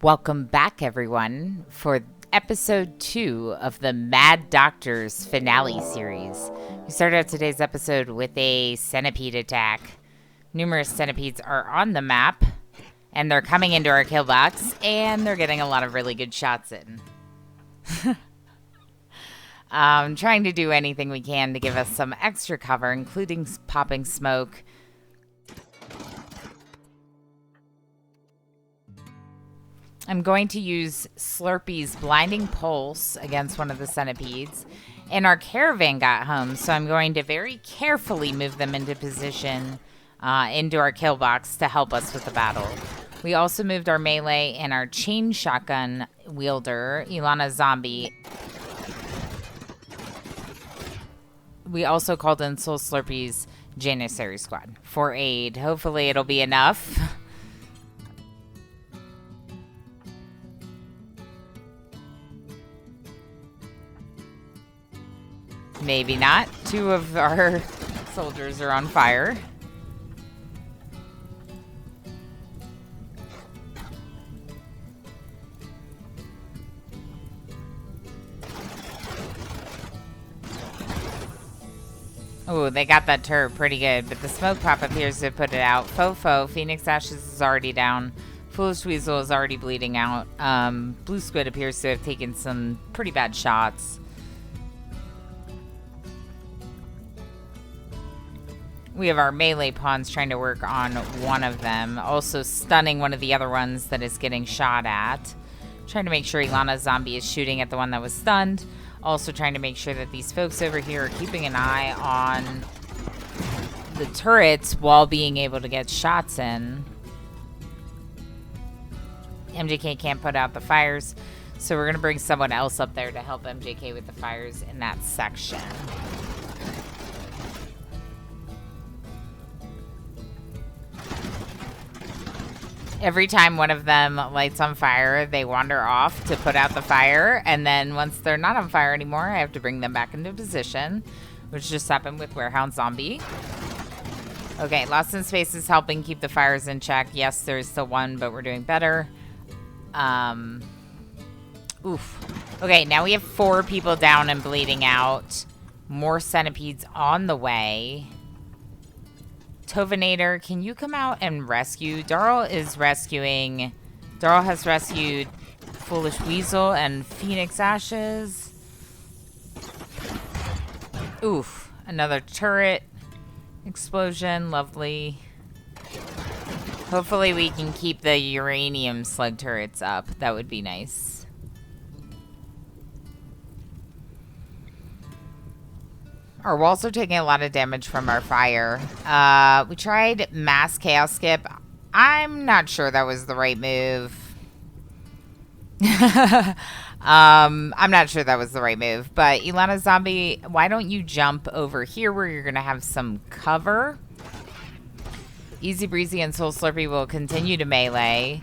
Welcome back, everyone, for episode 2 of the Mad Doctors finale series. We started out today's episode with a centipede attack. Numerous centipedes are on the map, and they're coming into our kill box, and they're getting a lot of really good shots in. Trying to do anything we can to give us some extra cover, including popping smoke. I'm going to use Slurpee's Blinding Pulse against one of the centipedes. And our caravan got home, so I'm going to very carefully move them into position into our kill box to help us with the battle. We also moved our melee and our chain shotgun wielder, Ilana Zombie. We also called in Soul Slurpee's Janissary Squad for aid. Hopefully it'll be enough. Maybe not. 2 of our soldiers are on fire. Oh, they got that turret pretty good, but the smoke pop appears to have put it out. Fofo, Phoenix Ashes is already down. Foolish Weasel is already bleeding out. Blue Squid appears to have taken some pretty bad shots. We have our melee pawns trying to work on one of them. Also stunning one of the other ones that is getting shot at. Trying to make sure Ilana Zombie is shooting at the one that was stunned. Also trying to make sure that these folks over here are keeping an eye on the turrets while being able to get shots in. MJK can't put out the fires, so we're going to bring someone else up there to help MJK with the fires in that section. Every time one of them lights on fire, they wander off to put out the fire. And then once they're not on fire anymore, I have to bring them back into position, which just happened with Warehound Zombie. Okay, Lost in Space is helping keep the fires in check. Yes, there is still one, but we're doing better. Oof. Okay, now we have 4 people down and bleeding out. More centipedes on the way. Tovinator, can you come out and rescue? Darl is rescuing. Darl has rescued Foolish Weasel and Phoenix Ashes. Oof. Another turret explosion. Lovely. Hopefully we can keep the uranium slug turrets up. That would be nice. Our walls are taking a lot of damage from our fire. We tried mass chaos skip. I'm not sure that was the right move. I'm not sure that was the right move. But Ilana Zombie, why don't you jump over here where you're going to have some cover? Easy Breezy and Soul Slurpee will continue to melee.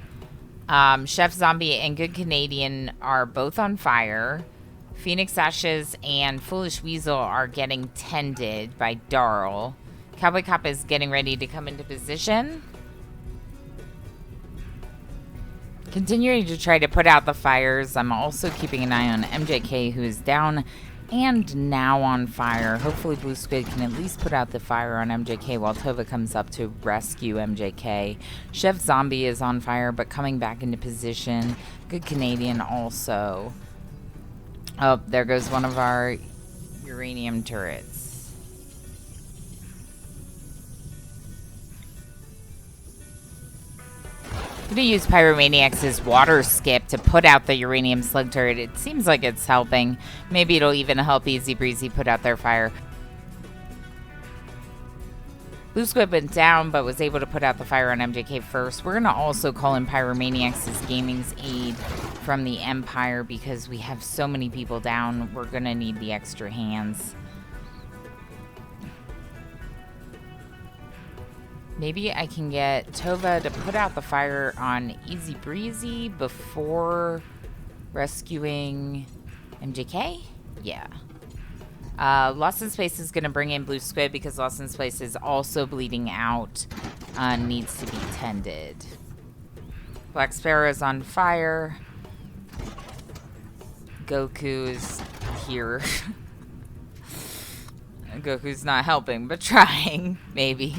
Chef Zombie and Good Canadian are both on fire. Phoenix Ashes and Foolish Weasel are getting tended by Darl. Cowboy Cop is getting ready to come into position. Continuing to try to put out the fires. I'm also keeping an eye on MJK, who is down and now on fire. Hopefully Blue Squid can at least put out the fire on MJK while Tova comes up to rescue MJK. Chef Zombie is on fire but coming back into position. Good Canadian also. Oh, there goes one of our uranium turrets. I'm going to use Pyromaniac's water skip to put out the uranium slug turret. It seems like it's helping. Maybe it'll even help Easy Breezy put out their fire. Blue Squid went down, but was able to put out the fire on MJK first. We're going to also call in Pyromaniac's Gaming's aid from the Empire because we have so many people down. We're going to need the extra hands. Maybe I can get Tova to put out the fire on Easy Breezy before rescuing MJK? Yeah. Lost in Space is going to bring in Blue Squid because Lost in Space is also bleeding out. Needs to be tended. Black Sparrow's on fire. Goku's here. Goku's not helping, but trying, maybe.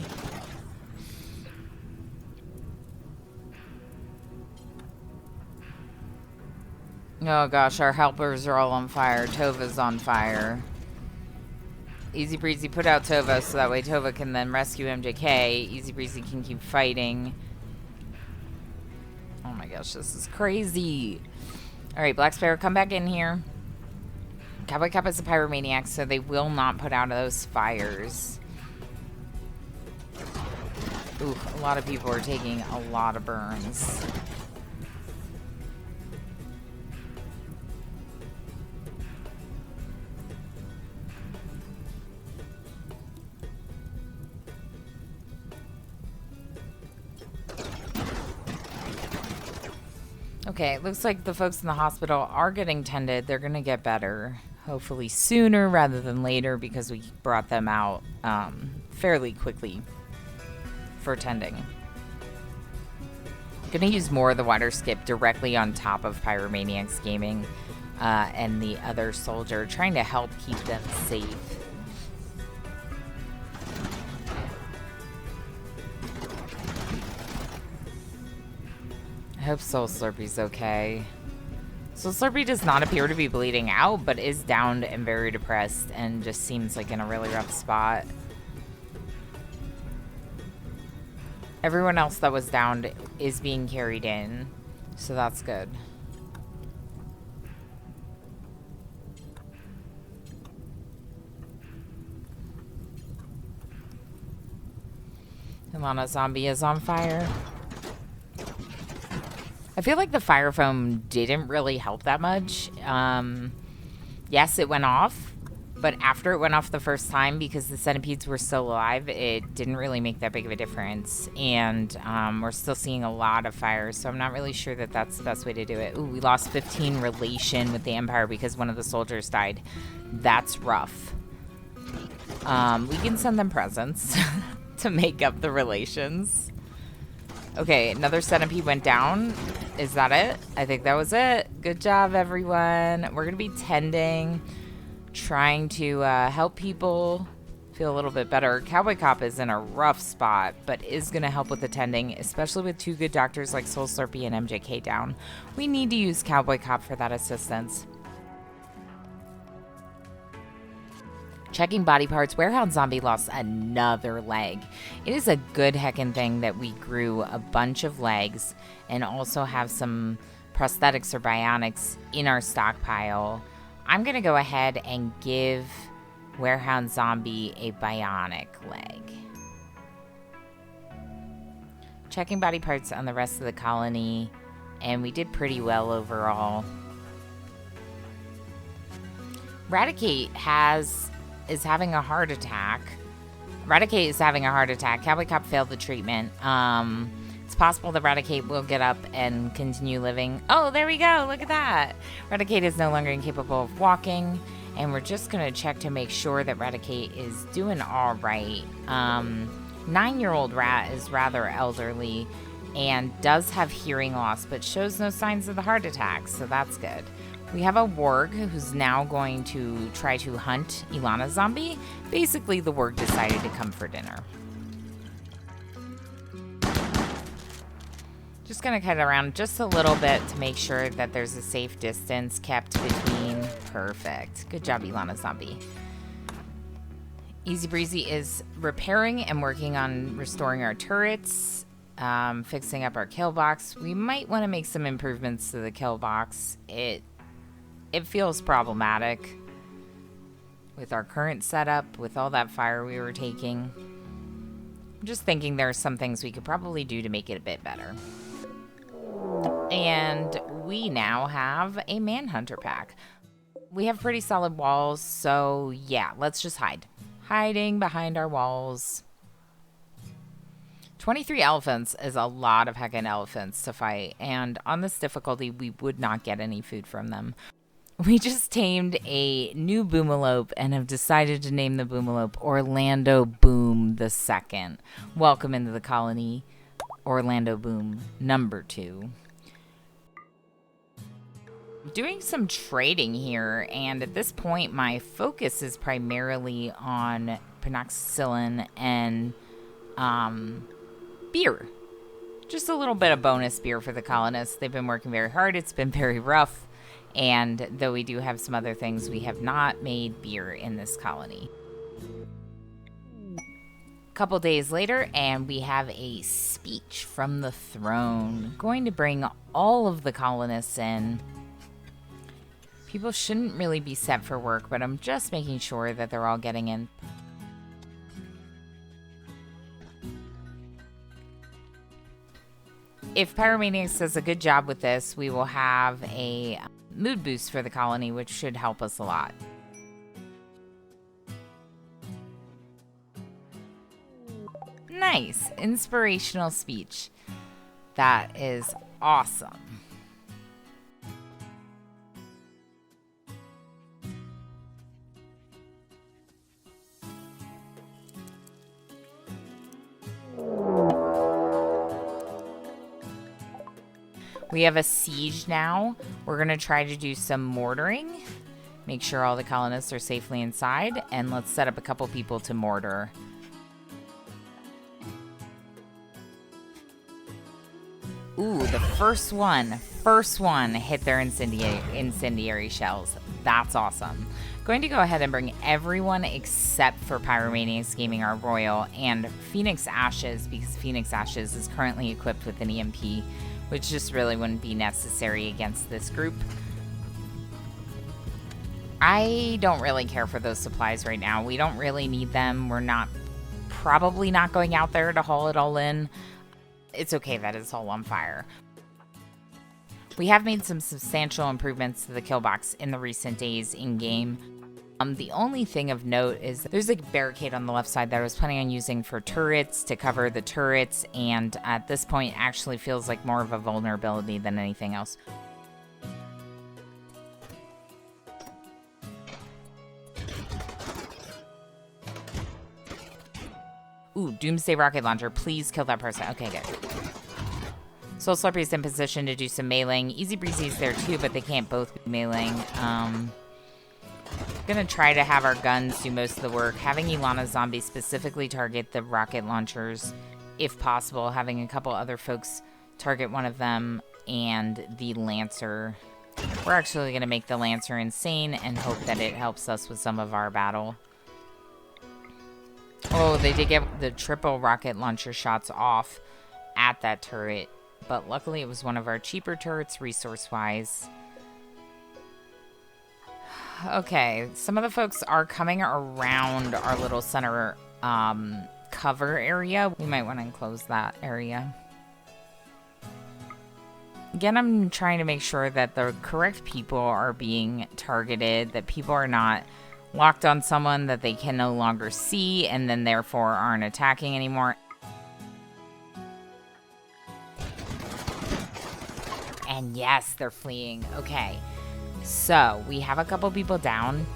Oh gosh, our helpers are all on fire. Tova's on fire. Easy Breezy put out Tova so that way Tova can then rescue MJK. Easy Breezy can keep fighting. Oh my gosh, this is crazy. Alright, Black Sparrow, come back in here. Cowboy Cup is a pyromaniac, so they will not put out those fires. Ooh, a lot of people are taking a lot of burns. Okay, it looks like the folks in the hospital are getting tended. They're going to get better, hopefully sooner rather than later, because we brought them out fairly quickly for tending. Going to use more of the water skip directly on top of Pyromaniacs Gaming and the other soldier, trying to help keep them safe. I hope Soul Slurpee's okay. Soul Slurpee does not appear to be bleeding out, but is downed and very depressed and just seems like in a really rough spot. Everyone else that was downed is being carried in, so that's good. Ilana Zombie is on fire. I feel like the fire foam didn't really help that much. Yes, it went off, but after it went off the first time, because the centipedes were still alive, it didn't really make that big of a difference. And we're still seeing a lot of fire, so I'm not really sure that that's the best way to do it. Ooh, we lost 15 relation with the Empire because one of the soldiers died. That's rough. We can send them presents to make up the relations. Okay, another centipede went down. Is that it? I think that was it. Good job, everyone. We're going to be tending, trying to help people feel a little bit better. Cowboy Cop is in a rough spot, but is going to help with the tending, especially with two good doctors like Soul Slurpee and MJK down. We need to use Cowboy Cop for that assistance. Checking body parts, Warehound Zombie lost another leg. It is a good heckin' thing that we grew a bunch of legs and also have some prosthetics or bionics in our stockpile. I'm going to go ahead and give Warehound Zombie a bionic leg. Checking body parts on the rest of the colony, and we did pretty well overall. Radicate is having a heart attack. Radicate is having a heart attack. Cowboy Cop failed the treatment. It's possible that Radicate will get up and continue living. Oh, there we go. Look at that. Radicate is no longer incapable of walking. And we're just going to check to make sure that Radicate is doing all right. 9-year-old rat is rather elderly and does have hearing loss, but shows no signs of the heart attack, so that's good. We have a warg who's now going to try to hunt Ilana Zombie. Basically, the warg decided to come for dinner. Just going to cut around just a little bit to make sure that there's a safe distance kept between. Perfect. Good job, Ilana Zombie. Easy Breezy is repairing and working on restoring our turrets, fixing up our kill box. We might want to make some improvements to the kill box. It feels problematic with our current setup, with all that fire we were taking. I'm just thinking there are some things we could probably do to make it a bit better. And we now have a Manhunter pack. We have pretty solid walls, so yeah, let's just hide. Hiding behind our walls. 23 elephants is a lot of heckin' elephants to fight, and on this difficulty, we would not get any food from them. We just tamed a new boomalope and have decided to name the boomalope Orlando Boom II. Welcome into the colony, Orlando Boom #2. doing some trading here, and at this point my focus is primarily on penoxycyllin and beer. Just a little bit of bonus beer for the colonists. They've been working very hard. It's been very rough, and though we do have some other things, we have not made beer in this colony. Couple days later, and we have a speech from the throne. Going to bring all of the colonists in. People shouldn't really be set for work, but I'm just making sure that they're all getting in. If Pyromaniacs does a good job with this, we will have a mood boost for the colony, which should help us a lot. Nice. Inspirational speech. That is awesome. We have a siege now. We're going to try to do some mortaring. Make sure all the colonists are safely inside. And let's set up a couple people to mortar. Ooh, the first one hit their incendiary shells. That's awesome. Going to go ahead and bring everyone except for Pyromaniacs Gaming, our Royal, and Phoenix Ashes, because Phoenix Ashes is currently equipped with an EMP, which just really wouldn't be necessary against this group. I don't really care for those supplies right now. We don't really need them. We're probably not going out there to haul it all in. It's okay that it's all on fire. We have made some substantial improvements to the kill box in the recent days in-game. The only thing of note is there's a barricade on the left side that I was planning on using for turrets to cover the turrets, and at this point actually feels like more of a vulnerability than anything else. Ooh, Doomsday Rocket Launcher. Please kill that person. Okay, good. Soul Slurpee's in position to do some meleeing. Easy Breezy's there too, but they can't both be meleeing. Gonna try to have our guns do most of the work. Having Ilana Zombie specifically target the rocket launchers, if possible. Having a couple other folks target one of them, and the Lancer. We're actually gonna make the Lancer insane and hope that it helps us with some of our battle. Oh, they did get the triple rocket launcher shots off at that turret, but luckily it was one of our cheaper turrets resource-wise. Okay, some of the folks are coming around our little center cover area. We might want to enclose that area. Again, I'm trying to make sure that the correct people are being targeted, that people are not locked on someone that they can no longer see and then therefore aren't attacking anymore. And yes, they're fleeing. Okay, so we have a couple people down.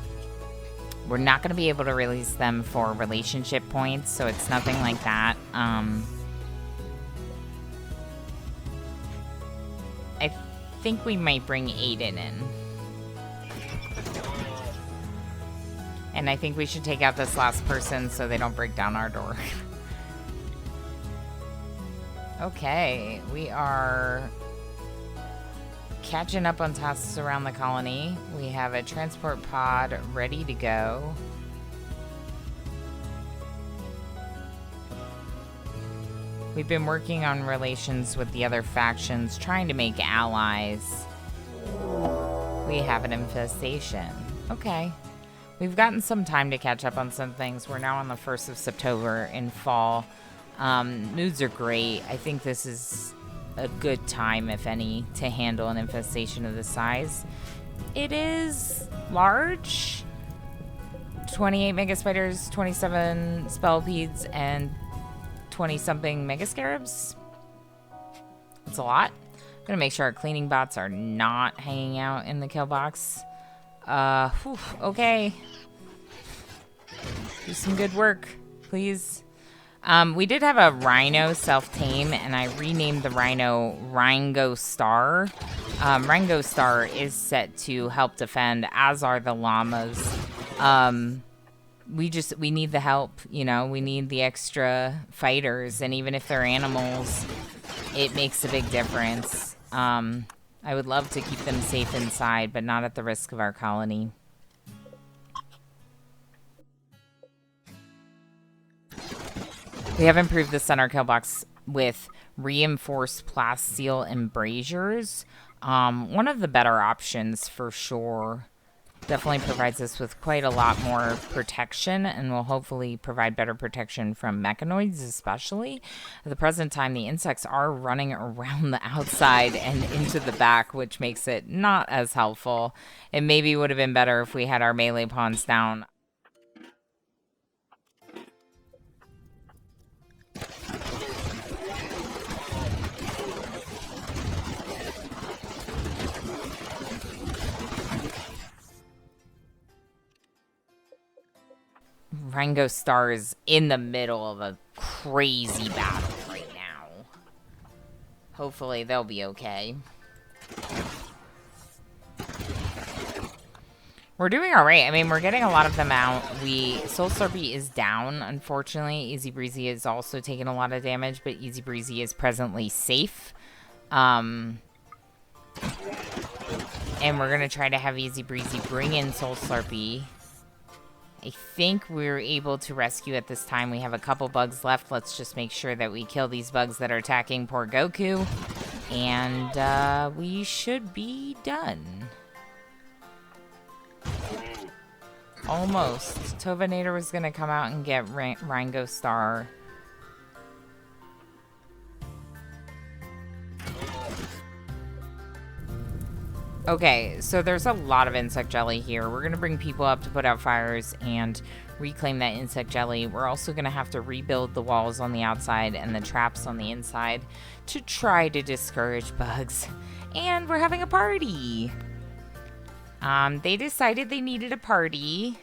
We're not going to be able to release them for relationship points, so it's nothing like that. I think we might bring Aiden in. And I think we should take out this last person so they don't break down our door. Okay, we are catching up on tasks around the colony. We have a transport pod ready to go. We've been working on relations with the other factions, trying to make allies. We have an infestation. Okay. We've gotten some time to catch up on some things. We're now on the 1st of September in fall. Moods are great. I think this is a good time, if any, to handle an infestation of this size. It is large. 28 Mega Spiders, 27 Spellipedes, and 20-something Mega Scarabs. That's a lot. I'm going to make sure our cleaning bots are not hanging out in the kill box. Okay. Do some good work, please. We did have a rhino self-tame, and I renamed the rhino Rango Star. Rango Star is set to help defend, as are the llamas. We need the help, you know, we need the extra fighters, and even if they're animals, it makes a big difference. I would love to keep them safe inside, but not at the risk of our colony. We have improved the center kill box with reinforced plasteel embrasures. One of the better options for sure. Definitely provides us with quite a lot more protection, and will hopefully provide better protection from mechanoids especially. At the present time, the insects are running around the outside and into the back, which makes it not as helpful. It maybe would have been better if we had our melee pawns down. Rango Star is in the middle of a crazy battle right now. Hopefully they'll be okay. We're doing all right. I mean, we're getting a lot of them out. Soul Slurpee is down, unfortunately. Easy Breezy is also taking a lot of damage, but Easy Breezy is presently safe. And we're going to try to have Easy Breezy bring in Soul Slurpee. I think we're able to rescue at this time. We have a couple bugs left. Let's just make sure that we kill these bugs that are attacking poor Goku. And we should be done. Almost. Tovanator was going to come out and get Rango Star. Okay, so there's a lot of insect jelly here. We're going to bring people up to put out fires and reclaim that insect jelly. We're also going to have to rebuild the walls on the outside and the traps on the inside to try to discourage bugs. And we're having a party. They decided they needed a party.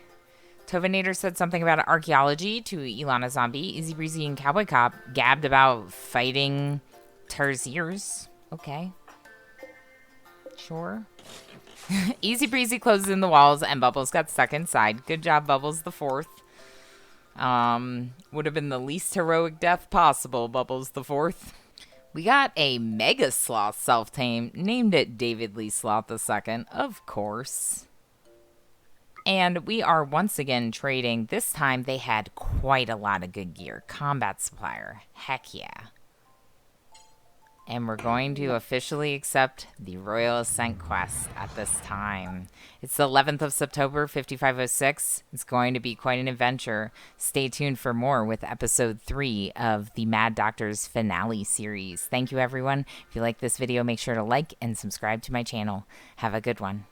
Tovanator said something about archaeology to Ilana Zombie. Easy Breezy and Cowboy Cop gabbed about fighting Tarsiers. Okay. Sure. Easy Breezy closes in the walls and Bubbles got stuck inside. Good job, Bubbles the Fourth. Would have been the least heroic death possible, Bubbles the Fourth. We got a Mega Sloth self-tame, named it David Lee Sloth II, of course. And we are once again trading. This time they had quite a lot of good gear. Combat supplier. Heck yeah. And we're going to officially accept the Royal Ascent quest at this time. It's the 11th of September, 5506. It's going to be quite an adventure. Stay tuned for more with episode 3 of the Mad Doctor's finale series. Thank you, everyone. If you like this video, make sure to like and subscribe to my channel. Have a good one.